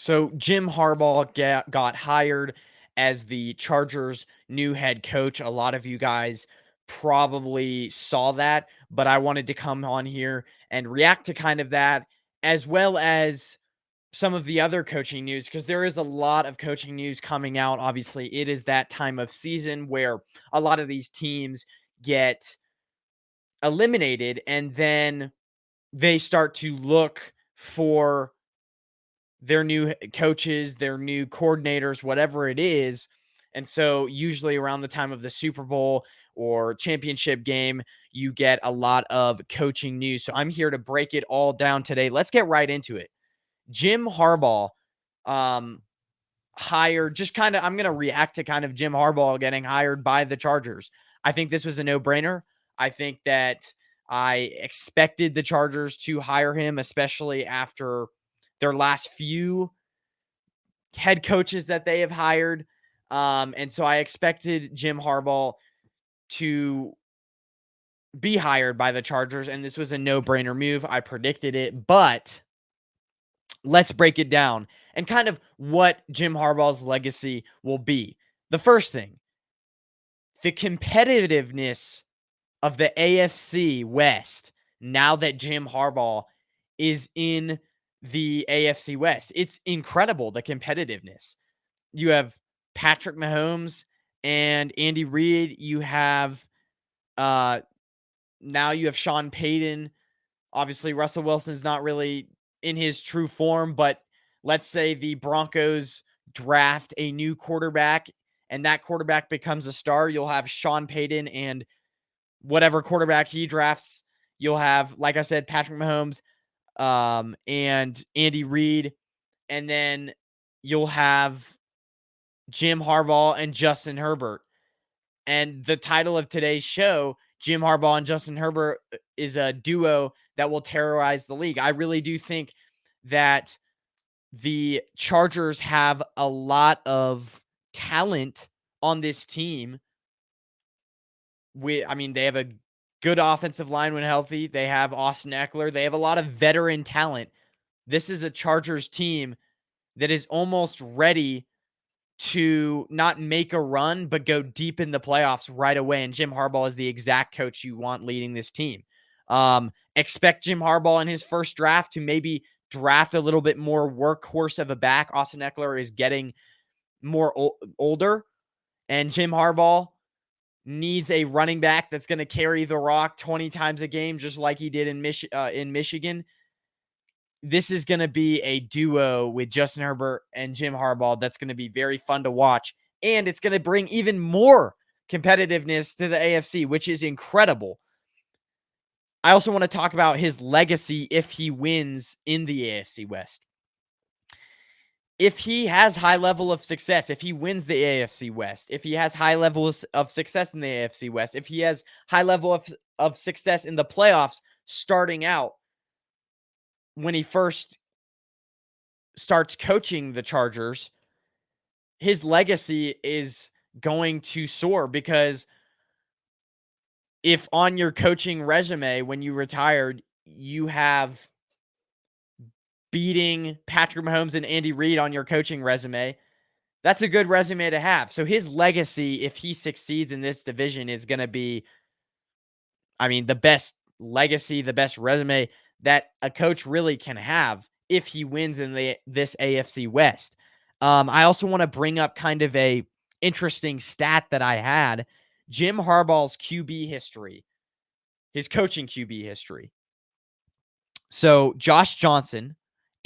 So Jim Harbaugh got hired as the Chargers' new head coach. A lot of you guys probably saw that, but I wanted to come on here and react to kind of that, as well as some of the other coaching news, because there is a lot of coaching news coming out. Obviously, it is that time of season where a lot of these teams get eliminated and then they start to look for their new coaches, their new coordinators, whatever it is. And so, usually around the time of the Super Bowl or championship game, you get a lot of coaching news. So, I'm here to break it all down today. Let's get right into it. Jim Harbaugh, um, hired, just kind of, I'm going to react to kind of Jim Harbaugh getting hired by the Chargers. I think this was a no brainer. I think that I expected the Chargers to hire him, especially after their last few head coaches that they have hired. And so I expected Jim Harbaugh to be hired by the Chargers, and this was a no-brainer move. I predicted it, but let's break it down and kind of what Jim Harbaugh's legacy will be. The first thing, the competitiveness of the AFC West now that Jim Harbaugh is in the AFC West. It's incredible, the competitiveness. You have Patrick Mahomes and Andy Reid. You have uh now you have Sean Payton. Obviously, Russell Wilson's not really in his true form, but let's say the Broncos draft a new quarterback and that quarterback becomes a star. You'll have Sean Payton and whatever quarterback he drafts. You'll have, like I said, Patrick Mahomes, and Andy Reid, and then you'll have Jim Harbaugh and Justin Herbert. And the title of today's show, Jim Harbaugh and Justin Herbert, is a duo that will terrorize the league. I really do think that the Chargers have a lot of talent on this team. They have a good offensive line when healthy. They have Austin Eckler. They have a lot of veteran talent. This is a Chargers team that is almost ready to not make a run, but go deep in the playoffs right away. And Jim Harbaugh is the exact coach you want leading this team. Expect Jim Harbaugh in his first draft to maybe draft a little bit more workhorse of a back. Austin Eckler is getting more older, and Jim Harbaugh needs a running back that's going to carry the rock 20 times a game, just like he did in Michigan. This is going to be a duo with Justin Herbert and Jim Harbaugh that's going to be very fun to watch. And it's going to bring even more competitiveness to the AFC, which is incredible. I also want to talk about his legacy if he wins in the AFC West. If he has high level of success, if he wins the AFC West, if he has high levels of success in the AFC West, if he has high level of success in the playoffs starting out, when he first starts coaching the Chargers, his legacy is going to soar, because if on your coaching resume when you retired, you have beating Patrick Mahomes and Andy Reid on your coaching resume, that's a good resume to have. So his legacy, if he succeeds in this division, is going to be, the best legacy, the best resume that a coach really can have if he wins in this AFC West. I also want to bring up kind of a interesting stat that I had. Jim Harbaugh's QB history, his coaching QB history. So Josh Johnson,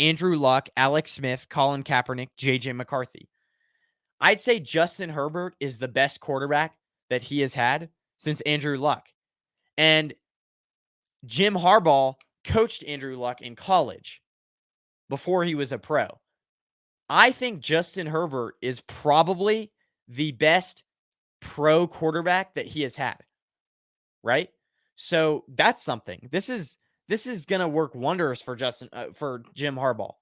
Andrew Luck, Alex Smith, Colin Kaepernick, JJ McCarthy. I'd say Justin Herbert is the best quarterback that he has had since Andrew Luck. And Jim Harbaugh coached Andrew Luck in college before he was a pro. I think Justin Herbert is probably the best pro quarterback that he has had, right? So that's something. This is going to work wonders for Jim Harbaugh,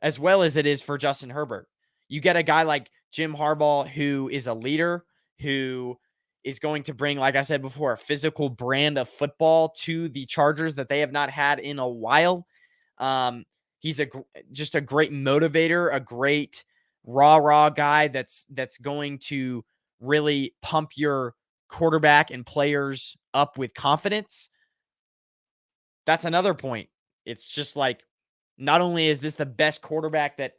as well as it is for Justin Herbert. You get a guy like Jim Harbaugh who is a leader, who is going to bring, like I said before, a physical brand of football to the Chargers that they have not had in a while. He's just a great motivator, a great rah guy that's going to really pump your quarterback and players up with confidence. That's another point. It's just like, not only is this the best quarterback that,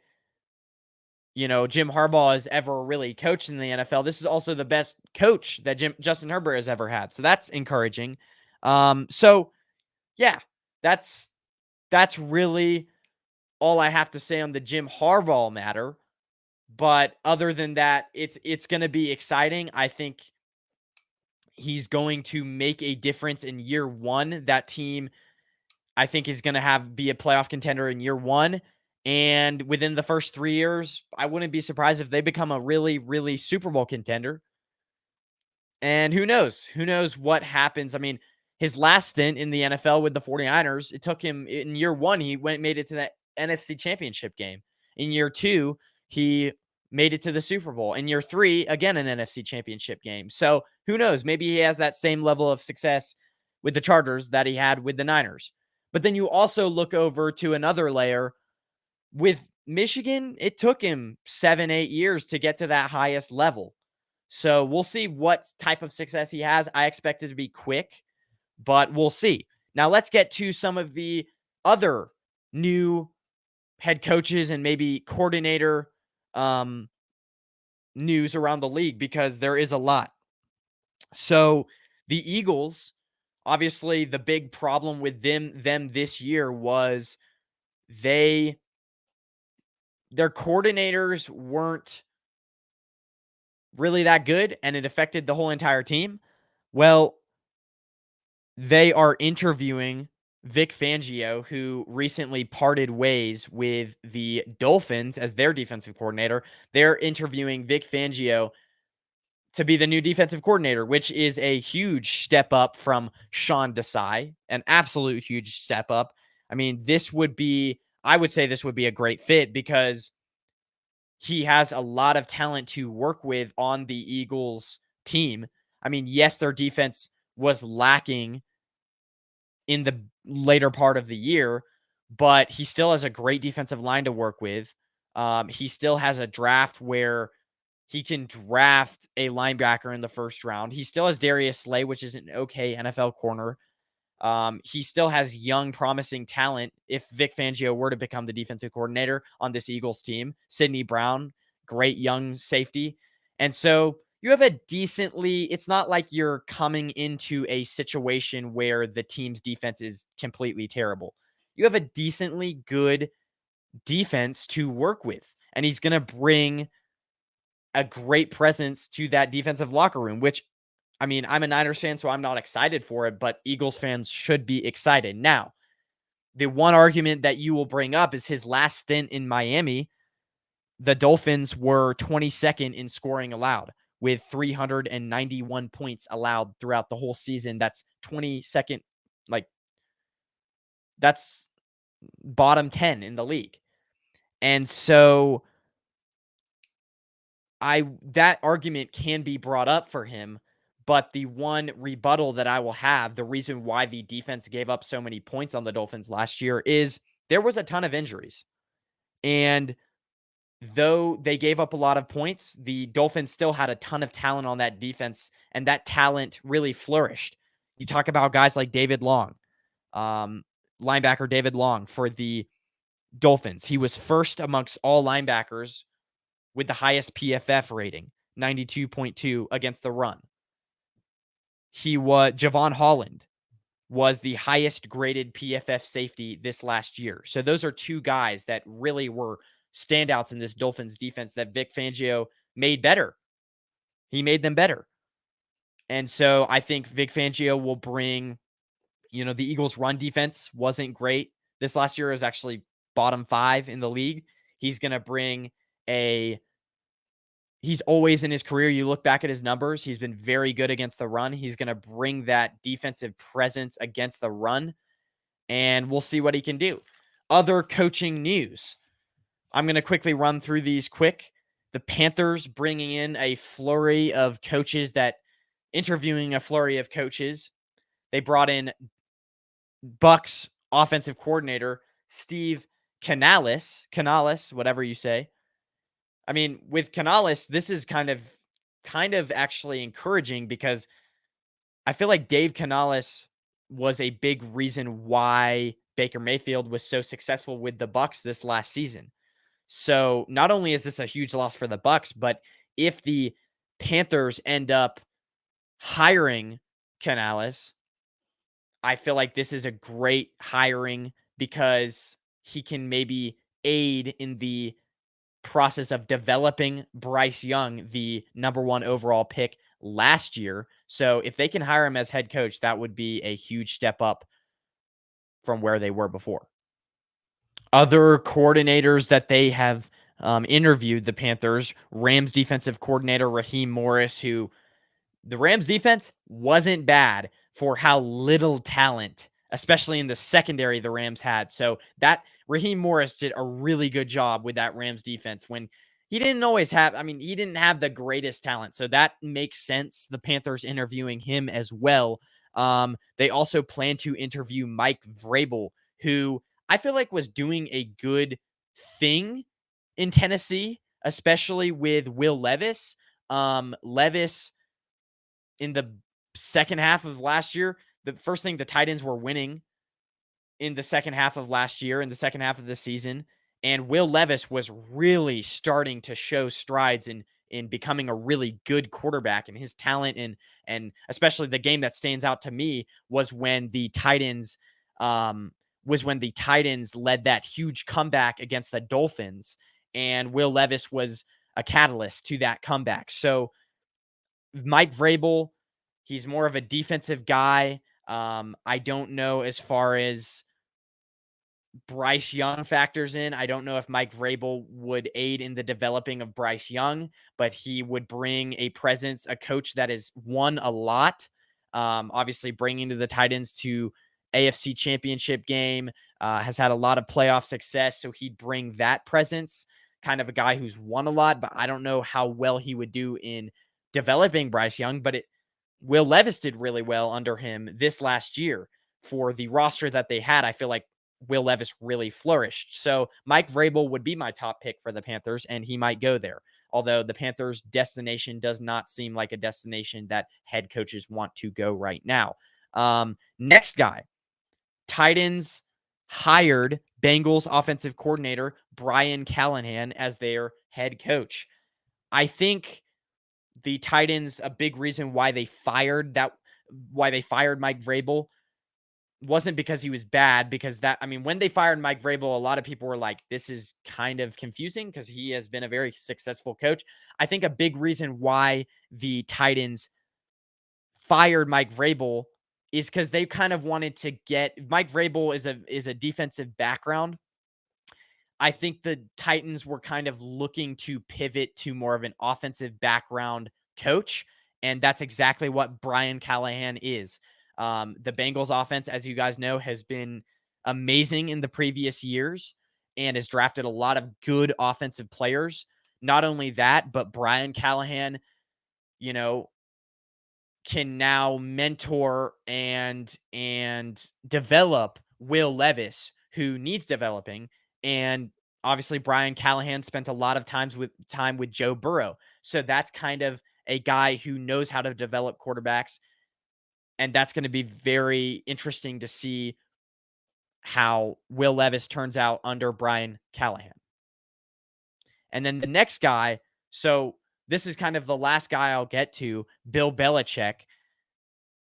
Jim Harbaugh has ever really coached in the NFL, this is also the best coach that Justin Herbert has ever had. So that's encouraging. So yeah, that's really all I have to say on the Jim Harbaugh matter. But other than that, it's going to be exciting. I think he's going to make a difference in year one. That team, I think, is going to be a playoff contender in year one. And within the first 3 years, I wouldn't be surprised if they become a really, really Super Bowl contender. And who knows? Who knows what happens? I mean, his last stint in the NFL with the 49ers, it took him in year one, he made it to the NFC Championship game. In year two, he made it to the Super Bowl. In year three, again, an NFC Championship game. So who knows? Maybe he has that same level of success with the Chargers that he had with the Niners. But then you also look over to another layer. With Michigan, it took him 7-8 years to get to that highest level. So we'll see what type of success he has. I expect it to be quick, but we'll see. Now let's get to some of the other new head coaches and maybe coordinator news around the league, because there is a lot. So the Eagles, obviously the big problem with them this year was their coordinators weren't really that good, and it affected the whole entire team. Well, they are interviewing Vic Fangio, who recently parted ways with the Dolphins as their defensive coordinator. They're interviewing Vic Fangio to be the new defensive coordinator, which is a huge step up from Sean Desai, an absolute huge step up. I mean, I would say this would be a great fit, because he has a lot of talent to work with on the Eagles team. I mean, yes, their defense was lacking in the later part of the year, but he still has a great defensive line to work with. He still has a draft where he can draft a linebacker in the first round. He still has Darius Slay, which is an okay NFL corner. He still has young, promising talent if Vic Fangio were to become the defensive coordinator on this Eagles team. Sidney Brown, great young safety. And so you have it's not like you're coming into a situation where the team's defense is completely terrible. You have a decently good defense to work with, and he's going to bring a great presence to that defensive locker room, which, I mean, I'm a Niners fan, so I'm not excited for it, but Eagles fans should be excited. Now, the one argument that you will bring up is his last stint in Miami. The Dolphins were 22nd in scoring allowed, with 391 points allowed throughout the whole season. That's 22nd, that's bottom 10 in the league. And so that argument can be brought up for him, but the one rebuttal that I will have, the reason why the defense gave up so many points on the Dolphins last year, is there was a ton of injuries. And though they gave up a lot of points, the Dolphins still had a ton of talent on that defense, and that talent really flourished. You talk about guys like David Long, linebacker David Long for the Dolphins. He was first amongst all linebackers with the highest PFF rating, 92.2 against the run. Javon Holland was the highest graded PFF safety this last year. So those are two guys that really were standouts in this Dolphins defense that Vic Fangio made better. He made them better. And so I think Vic Fangio will bring, the Eagles' run defense wasn't great. This last year was actually bottom 5 in the league. He's going to bring he's always in his career, you look back at his numbers, he's been very good against the run. He's going to bring that defensive presence against the run, and we'll see what he can do. Other coaching news. I'm going to quickly run through these quick. The Panthers bringing in a flurry of coaches interviewing a flurry of coaches. They brought in Bucks offensive coordinator Steve Canales, whatever you say. I mean, with Canales, this is kind of actually encouraging because I feel like Dave Canales was a big reason why Baker Mayfield was so successful with the Bucks this last season. So, not only is this a huge loss for the Bucks, but if the Panthers end up hiring Canales, I feel like this is a great hiring because he can maybe aid in the process of developing Bryce Young, the number one overall pick last year. So if they can hire him as head coach, that would be a huge step up from where they were before. Other coordinators that they have interviewed, the Panthers, Rams defensive coordinator Raheem Morris, who the Rams defense wasn't bad for how little talent, especially in the secondary, the Rams had. So that Raheem Morris did a really good job with that Rams defense when he didn't always have, I mean, he didn't have the greatest talent. So that makes sense. The Panthers interviewing him as well. They also plan to interview Mike Vrabel, who I feel like was doing a good thing in Tennessee, especially with Will Levis. Levis in the second half of last year, the first thing, the Titans were winning in the second half of last year, in the second half of the season. And Will Levis was really starting to show strides in becoming a really good quarterback, and his talent and especially the game that stands out to me um was when the Titans led that huge comeback against the Dolphins, and Will Levis was a catalyst to that comeback. So Mike Vrabel, he's more of a defensive guy. I don't know as far as Bryce Young factors in. I don't know if Mike Vrabel would aid in the developing of Bryce Young, but he would bring a presence, a coach that has won a lot. Obviously, bringing to the Titans to AFC Championship game, has had a lot of playoff success, so he'd bring that presence. Kind of a guy who's won a lot, but I don't know how well he would do in developing Bryce Young. But Will Levis did really well under him this last year for the roster that they had. I feel like Will Levis really flourished. So Mike Vrabel would be my top pick for the Panthers, and he might go there. Although the Panthers' destination does not seem like a destination that head coaches want to go right now. Next guy, Titans hired Bengals offensive coordinator Brian Callahan as their head coach. I think the Titans, a big reason why they fired Mike Vrabel wasn't because he was bad, because that, I mean, when they fired Mike Vrabel, a lot of people were like, this is kind of confusing because he has been a very successful coach. I think a big reason why the Titans fired Mike Vrabel is because they kind of wanted to get Mike Vrabel is a defensive background. I think the Titans were kind of looking to pivot to more of an offensive background coach, and that's exactly what Brian Callahan is. The Bengals offense, as you guys know, has been amazing in the previous years and has drafted a lot of good offensive players. Not only that, but Brian Callahan, you know, can now mentor and develop Will Levis, who needs developing. And obviously Brian Callahan spent a lot of time with Joe Burrow. So that's kind of a guy who knows how to develop quarterbacks. And that's going to be very interesting to see how Will Levis turns out under Brian Callahan. And then the next guy, so this is kind of the last guy I'll get to, Bill Belichick.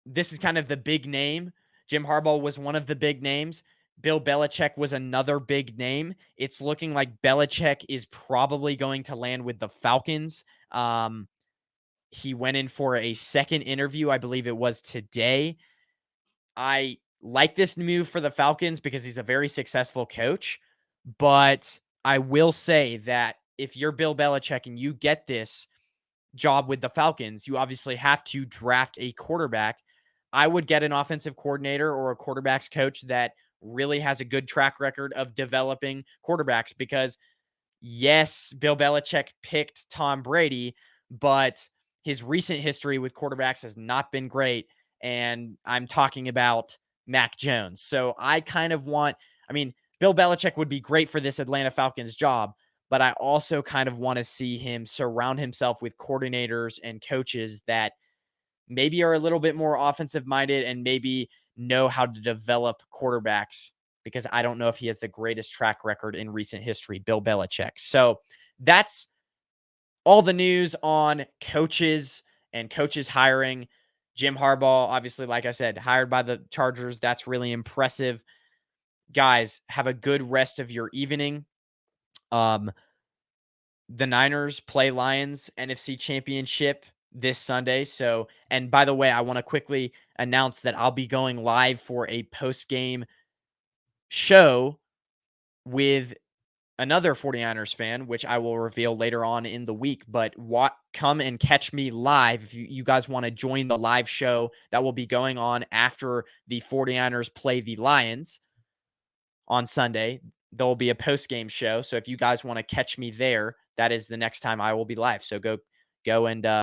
This is kind of the big name. Jim Harbaugh was one of the big names. Bill Belichick was another big name. It's looking like Belichick is probably going to land with the Falcons. He went in for a second interview. I believe it was today. I like this move for the Falcons because he's a very successful coach. But I will say that if you're Bill Belichick and you get this job with the Falcons, you obviously have to draft a quarterback. I would get an offensive coordinator or a quarterbacks coach that really has a good track record of developing quarterbacks because, yes, Bill Belichick picked Tom Brady, but his recent history with quarterbacks has not been great. And I'm talking about Mac Jones. So I kind of want, I mean, Bill Belichick would be great for this Atlanta Falcons job, but I also kind of want to see him surround himself with coordinators and coaches that maybe are a little bit more offensive minded and maybe know how to develop quarterbacks, because I don't know if he has the greatest track record in recent history, Bill Belichick. So that's all the news on coaches and coaches hiring. Jim Harbaugh, obviously, like I said, hired by the Chargers. That's really impressive. Guys, have a good rest of your evening. Um, the Niners play Lions NFC Championship this Sunday. So, and by the way, I want to quickly announce that I'll be going live for a post-game show with another 49ers fan, which I will reveal later on in the week. But come and catch me live if you guys want to join the live show that will be going on after the 49ers play the Lions on Sunday. There will be a post-game show. So if you guys want to catch me there, that is the next time I will be live. So go and